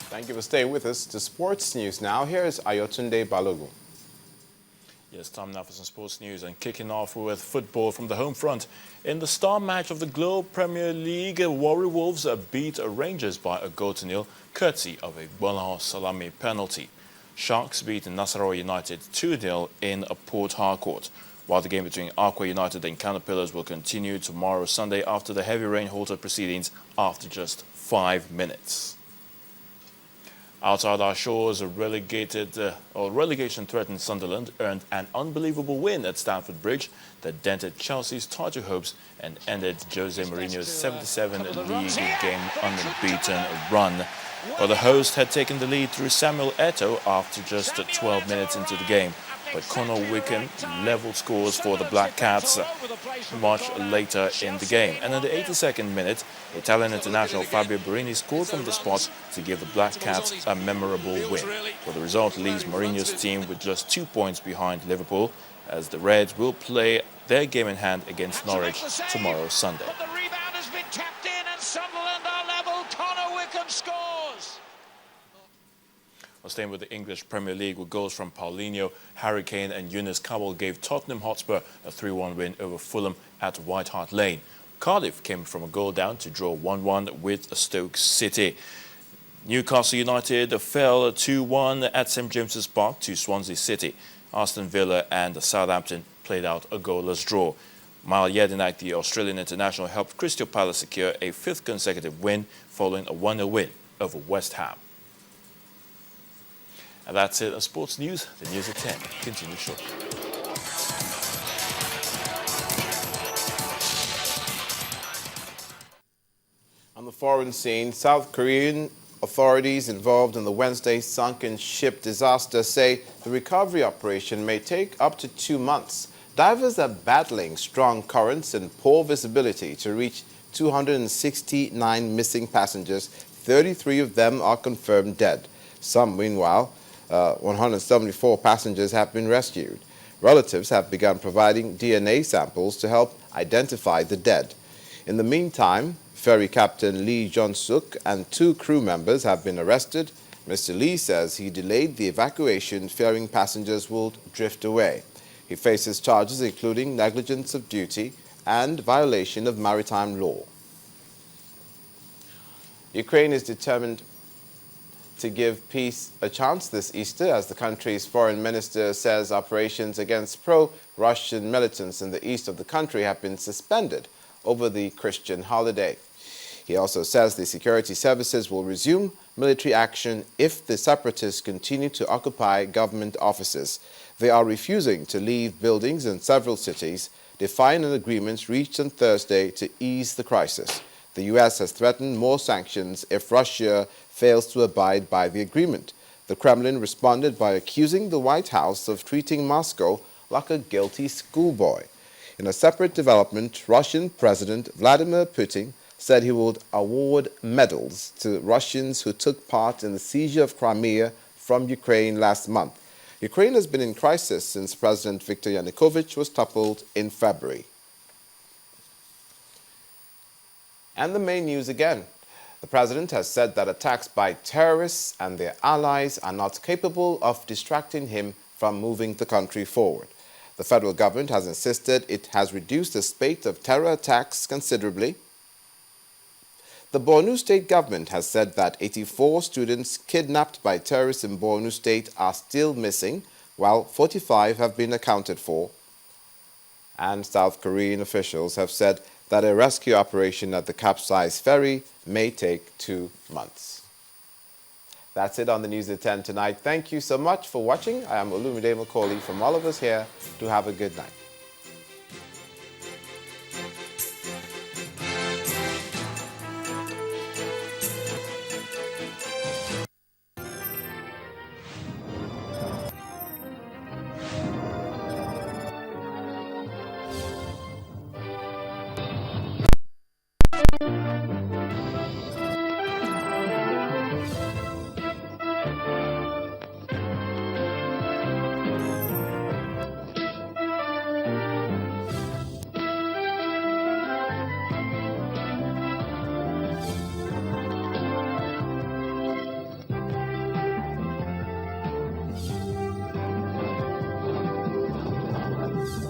Thank you for staying with us. To sports news now. Here is Ayotunde Balogun. Yes, time now for some sports news, and kicking off with football from the home front. In the star match of the Globe Premier League, Warri Wolves beat Rangers by a goal to nil, courtesy of a Bolan Salami penalty. Sharks beat Nasarawa United 2-0 in Port Harcourt, while the game between Aqua United and Caterpillars will continue tomorrow Sunday after the heavy rain halted proceedings after just 5 minutes. Outside our shores, relegation-threatened Sunderland earned an unbelievable win at Stamford Bridge that dented Chelsea's title hopes and ended Jose Mourinho's 77-league game unbeaten run. But the host had taken the lead through Samuel Eto'o after just 12 minutes into the game. But Conor Wickham leveled scores for the Black Cats much later in the game. And in the 82nd minute, Italian international Fabio Borini scored from the spot to give the Black Cats a memorable win. But the result leaves Mourinho's team with just 2 points behind Liverpool, as the Reds will play their game in hand against Norwich tomorrow Sunday. But the rebound has been tapped in and Sunderland are level. Conor Wickham scores. Well, staying with the English Premier League with goals from Paulinho, Harry Kane and Yunus Kabul gave Tottenham Hotspur a 3-1 win over Fulham at White Hart Lane. Cardiff came from a goal down to draw 1-1 with Stoke City. Newcastle United fell 2-1 at St James's Park to Swansea City. Aston Villa and Southampton played out a goalless draw. Mal Jedinak, the Australian international, helped Crystal Palace secure a 5th consecutive win following a 1-0 win over West Ham. And that's it on sports news. The news at 10 continues shortly. On the foreign scene, South Korean authorities involved in the Wednesday sunken ship disaster say the recovery operation may take up to 2 months. Divers are battling strong currents and poor visibility to reach 269 missing passengers. 33 of them are confirmed dead. Some, meanwhile, 174 passengers have been rescued. Relatives have begun providing DNA samples to help identify the dead. In the meantime, ferry captain Lee Jong-suk and 2 crew members have been arrested. Mr. Lee says he delayed the evacuation, fearing passengers will drift away. He faces charges including negligence of duty and violation of maritime law. Ukraine is determined to give peace a chance this Easter, as the country's foreign minister says operations against pro-Russian militants in the east of the country have been suspended over the Christian holiday. He also says the security services will resume military action if the separatists continue to occupy government offices. They are refusing to leave buildings in several cities, defying an agreement reached on Thursday to ease the crisis. The U.S. has threatened more sanctions if Russia fails to abide by the agreement. The Kremlin responded by accusing the White House of treating Moscow like a guilty schoolboy. In a separate development, Russian President Vladimir Putin said he would award medals to Russians who took part in the seizure of Crimea from Ukraine last month. Ukraine has been in crisis since President Viktor Yanukovych was toppled in February. And the main news again. The president has said that attacks by terrorists and their allies are not capable of distracting him from moving the country forward. The federal government has insisted it has reduced the spate of terror attacks considerably. The Borno State government has said that 84 students kidnapped by terrorists in Borno State are still missing, while 45 have been accounted for. And South Korean officials have said that a rescue operation at the capsized ferry may take 2 months. That's it on the News at 10 tonight. Thank you so much for watching. I am Olumide Macaulay. From all of us here, do have a good night.